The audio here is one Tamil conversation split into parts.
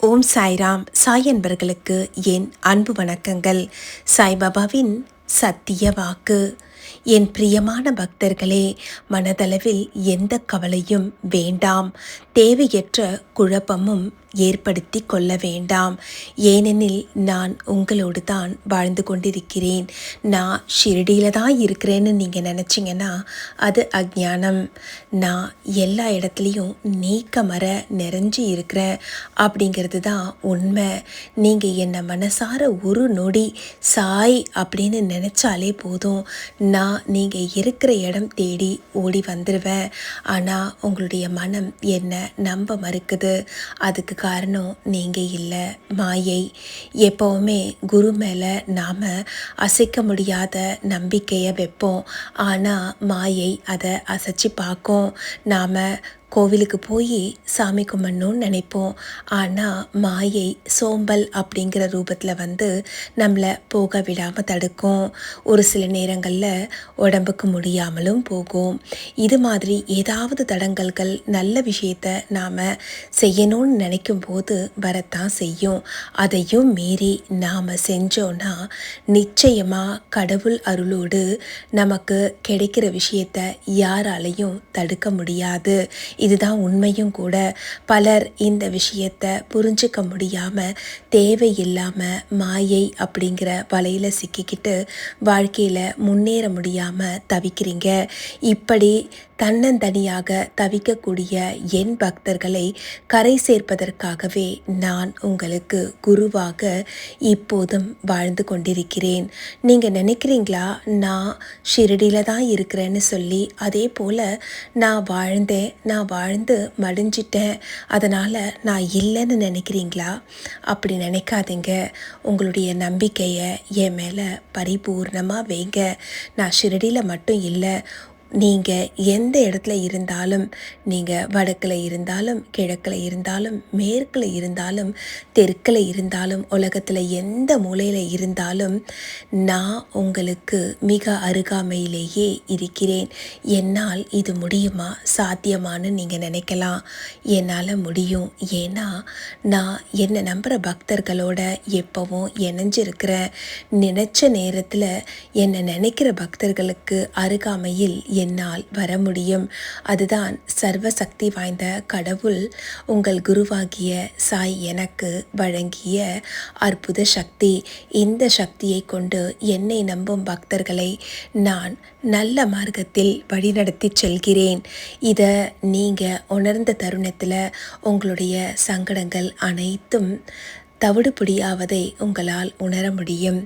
ஓம் சாய்ராம். சாய் அன்பர்களுக்கு என் அன்பு வணக்கங்கள். சாய்பாபாவின் சத்திய வாக்கு. என் பிரியமான பக்தர்களே, மனதளவில் எந்த கவலையும் வேண்டாம், தேவையற்ற குழப்பமும் ஏற்படுத்தி கொள்ள வேண்டாம். ஏனெனில் நான் உங்களோடு தான் வாழ்ந்து கொண்டிருக்கிறேன். நான் ஷிரடியில் தான் இருக்கிறேன்னு நீங்கள் நினச்சிங்கன்னா அது அஜ்ஞானம். நான் எல்லா இடத்துலையும் நீக்கமர நிறைஞ்சு இருக்கிறேன் அப்படிங்கிறது தான் உண்மை. நீங்கள் என்னை மனசார ஒரு நொடி சாய் அப்படின்னு நினச்சாலே போதும், நான் நீங்கள் இருக்கிற இடம் தேடி ஓடி வந்துடுவேன். ஆனால் உங்களுடைய மனம் என்னை நம்ப மறுக்குது. அதுக்கு காரணம் நீங்கள் இல்லை, மாயை. எப்போவுமே குரு மேலே நாம் அசைக்க முடியாத நம்பிக்கையை வைப்போம். ஆனால் மாயை அதை அசைச்சு பார்க்கும். நாம் கோவிலுக்கு போய் சாமி கும்பிடணும்னு நினைப்போம். ஆனால் மாயை சோம்பல் அப்படிங்கிற ரூபத்தில் வந்து நம்மளை போக விடாமல் தடுக்கும். ஒரு சில நேரங்களில் உடம்புக்கு முடியாமலும் போகும். இது மாதிரி ஏதாவது தடங்கல்கள் நல்ல விஷயத்தை நாம் செய்யணும்னு நினைக்கும் போது வரத்தான் செய்யும். அதையும் மீறி நாம் செஞ்சோன்னா நிச்சயமாக கடவுள் அருளோடு நமக்கு கிடைக்கிற விஷயத்தை யாராலையும் தடுக்க முடியாது. இதுதான் உண்மையும் கூட. பலர் இந்த விஷயத்தை புரிஞ்சிக்க முடியாமல் தேவையில்லாமல் மாயை அப்படிங்கிற வலையில் சிக்கிக்கிட்டு வாழ்க்கையில் முன்னேற முடியாமல் தவிக்கிறீங்க. இப்படி தன்னந்தனியாக தவிக்கக்கூடிய என் பக்தர்களை கரை சேர்ப்பதற்காகவே நான் உங்களுக்கு குருவாக இப்போதும் வாழ்ந்து கொண்டிருக்கிறேன். நீங்கள் நினைக்கிறீங்களா நான் ஷிரடியில் தான் இருக்கிறேன்னு சொல்லி? அதே போல் நான் வாழ்ந்து மடிஞ்சிட்டேன், அதனால் நான் இல்லைன்னு நினைக்கிறீங்களா? அப்படி நினைக்காதீங்க. உங்களுடைய நம்பிக்கையை என் மேலே பரிபூர்ணமாக வைங்க. நான் ஷிரடியில் மட்டும் இல்லை, நீங்கள் எந்த இடத்துல இருந்தாலும், நீங்கள் வடக்கில் இருந்தாலும், கிழக்கில் இருந்தாலும், மேற்கில் இருந்தாலும், தெற்கில் இருந்தாலும், உலகத்தில் எந்த மூலையில் இருந்தாலும் நான் உங்களுக்கு மிக அருகாமையிலேயே இருக்கிறேன். என்னால் இது முடியுமா, சாத்தியமானு நீங்கள் நினைக்கலாம். என்னால் முடியும். ஏன்னா நான் என்னை நம்புகிற பக்தர்களோட எப்போவும் இணைஞ்சிருக்கிறேன். நினச்ச நேரத்தில் என்னை நினைக்கிற பக்தர்களுக்கு அருகாமையில் என்னால் வர முடியும். அதுதான் சர்வசக்தி வாய்ந்த கடவுள் உங்கள் குருவாகிய சாய் எனக்கு வழங்கிய அற்புத சக்தி. இந்த சக்தியை கொண்டு என்னை நம்பும் பக்தர்களை நான் நல்ல மார்க்கத்தில் வழிநடத்தி செல்கிறேன். இதை நீங்கள் உணர்ந்த தருணத்தில் உங்களுடைய சங்கடங்கள் அனைத்தும் தவிடுபொடியாவதை உங்களால் உணர முடியும்.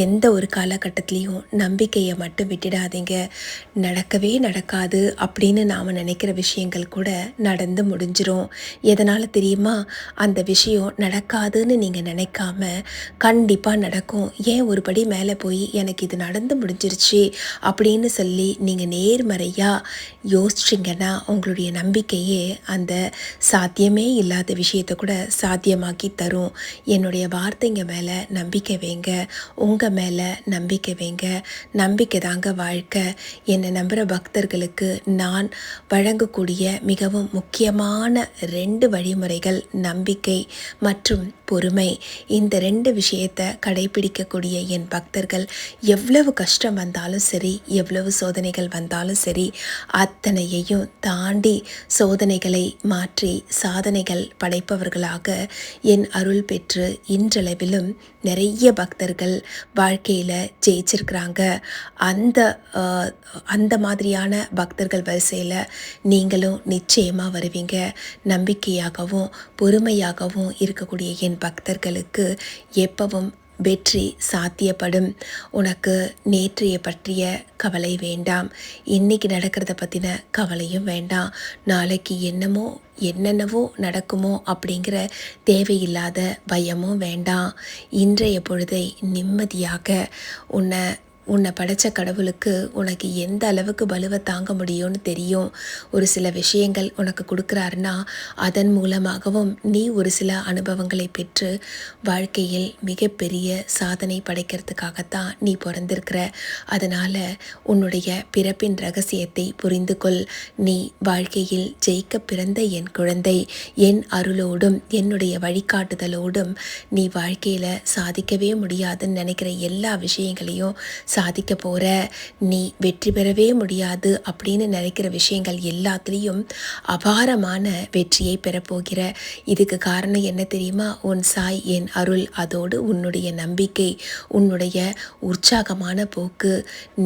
எந்த ஒரு காலகட்டத்திலையும் நம்பிக்கையை மட்டும் விட்டுடாதீங்க. நடக்கவே நடக்காது அப்படின்னு நாம் நினைக்கிற விஷயங்கள் கூட நடந்து முடிஞ்சிரும். எதனால் தெரியுமா? அந்த விஷயம் நடக்காதுன்னு நீங்கள் நினைக்காம கண்டிப்பாக நடக்கும். ஏன் ஒரு படி மேலே போய் எனக்கு இது நடந்து முடிஞ்சிருச்சு அப்படின்னு சொல்லி நீங்கள் நேர்மறையாக யோசிச்சிங்கன்னா உங்களுடைய நம்பிக்கையே அந்த சாத்தியமே இல்லாத விஷயத்தை கூட சாத்தியமாக்கி தரும். என்னுடைய வார்த்தைங்க மேலே நம்பிக்கை வைங்க, உங்கள் மேலே நம்பிக்கை வைங்க. நம்பிக்கை தாங்க வாழ்க்கை. என்னை நம்புகிற பக்தர்களுக்கு நான் வழங்கக்கூடிய மிகவும் முக்கியமான 2 வழிமுறைகள் நம்பிக்கை மற்றும் பொறுமை. இந்த 2 விஷயத்தை கடைபிடிக்கக்கூடிய என் பக்தர்கள் எவ்வளவு கஷ்டம் வந்தாலும் சரி, எவ்வளவு சோதனைகள் வந்தாலும் சரி, அத்தனையையும் தாண்டி சோதனைகளை மாற்றி சாதனைகள் படைப்பவர்களாக என் அருள் பெற்று இன்றளவிலும் நிறைய பக்தர்கள் வாழ்க்கையில் ஜெயிச்சிருக்கிறாங்க. அந்த மாதிரியான பக்தர்கள் வரிசையில் நீங்களும் நிச்சயமாக வருவீங்க. நம்பிக்கையாகவும் பொறுமையாகவும் இருக்கக்கூடிய என் பக்தர்களுக்கு எப்பவும் வெற்றி சாத்தியப்படும். உனக்கு நேற்றைய பற்றிய கவலை வேண்டாம், இன்னைக்கு நடக்கிறத பற்றின கவலையும் வேண்டாம், நாளைக்கு என்னென்னவோ நடக்குமோ அப்படிங்கிற தேவையில்லாத பயமும் வேண்டாம். இன்றைய பொழுதை நிம்மதியாக உன்னை உன்னை படைச்ச கடவுளுக்கு உனக்கு எந்த அளவுக்கு பலுவை தாங்க முடியும்னு தெரியும். ஒரு சில விஷயங்கள் உனக்கு கொடுக்குறாருன்னா அதன் மூலமாகவும் நீ ஒரு சில அனுபவங்களை பெற்று வாழ்க்கையில் மிகப்பெரிய சாதனை படைக்கிறதுக்காகத்தான் நீ பிறந்திருக்கிற. அதனால் உன்னுடைய பிறப்பின் ரகசியத்தை புரிந்து கொள். நீ வாழ்க்கையில் ஜெயிக்க பிறந்த என் குழந்தை. என் அருளோடும் என்னுடைய வழிகாட்டுதலோடும் நீ வாழ்க்கையில் சாதிக்கவே முடியாதுன்னு நினைக்கிற எல்லா விஷயங்களையும் சாதிக்க போகிற. நீ வெற்றி பெறவே முடியாது அப்படின்னு நினைக்கிற விஷயங்கள் எல்லாத்துலேயும் அபாரமான வெற்றியை பெறப்போகிற. இதுக்கு காரணம் என்ன தெரியுமா? உன் சாய், என் அருள், அதோடு உன்னுடைய நம்பிக்கை, உன்னுடைய உற்சாகமான போக்கு.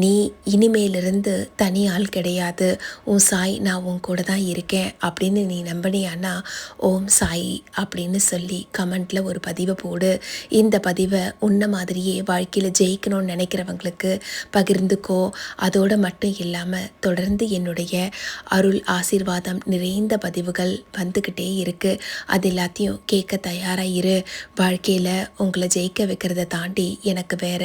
நீ இனிமேலிருந்து தனி ஆள் கிடையாது. உன் சாய் நான் உன் கூட தான் இருக்கேன் அப்படின்னு நீ நம்பினியானா ஓம் சாய் அப்படின்னு சொல்லி கமெண்ட்டில் ஒரு பதிவை போடு. இந்த பதிவை உன்ன மாதிரியே வாழ்க்கையில் ஜெயிக்கணும்னு நினைக்கிறவங்களுக்கு பகிர்ந்துக்கோ. அதோடு மட்டும் இல்லாமல் தொடர்ந்து என்னுடைய அருள் ஆசீர்வாதம் நிறைந்த பதிவுகள் வந்துக்கிட்டே இருக்குது. அது எல்லாத்தையும் கேட்க தயாராக இரு. வாழ்க்கையில் உங்களை ஜெயிக்க வைக்கிறத தாண்டி எனக்கு வேற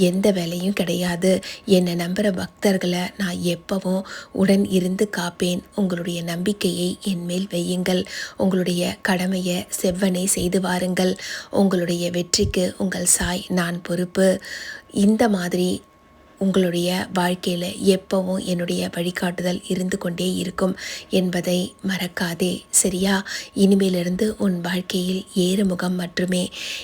எந்த வேலையும் கிடையாது. என்னை நம்புகிற பக்தர்களை நான் எப்பவும் உடன் இருந்து காப்பேன். உங்களுடைய நம்பிக்கையை என்மேல் வையுங்கள். உங்களுடைய கடமையை செவ்வனே செய்து வாருங்கள். உங்களுடைய வெற்றிக்கு உங்கள் சாய் நான் பொறுப்பு. இந்த மாதிரி உங்களுடைய வாழ்க்கையில் எப்பவும் என்னுடைய வழிகாட்டுதல் இருந்து கொண்டே இருக்கும் என்பதை மறக்காதே. சரியா? இனிமேலிருந்து உன் வாழ்க்கையில் ஏறுமுகம் மட்டுமே.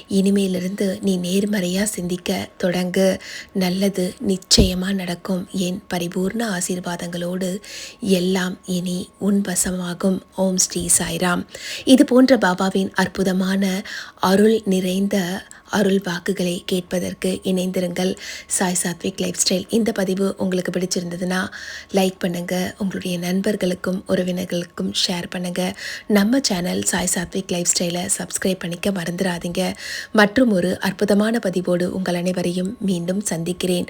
இனிமேலிருந்து நீ நேர்மறையாக சிந்திக்க தொடங்கு. நல்லது நிச்சயமாக நடக்கும். என் பரிபூர்ண ஆசீர்வாதங்களோடு எல்லாம் இனி உன் வசமாகும். ஓம் ஸ்ரீ சாய்ராம். இது போன்ற பாபாவின் அற்புதமான அருள் நிறைந்த அருள் வாக்குகளை கேட்பதற்கு இணைந்திருங்கள். Sai Satwik life style. இந்த பதிவு உங்களுக்கு பிடிச்சிருந்ததுன்னா லைக் பண்ணுங்கள். உங்களுடைய நண்பர்களுக்கும் உறவினர்களுக்கும் ஷேர் பண்ணுங்கள். நம்ம சேனல் சாய் சாத்விக் லைஃப் ஸ்டைலை சப்ஸ்கிரைப் பண்ணிக்க மறந்துடாதீங்க. மற்றும் ஒரு அற்புதமான பதிவோடு உங்கள் அனைவரையும் மீண்டும் சந்திக்கிறேன்.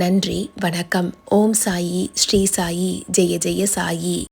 நன்றி, வணக்கம். ஓம் சாயி, ஸ்ரீ சாயி, ஜெய ஜெய சாயி.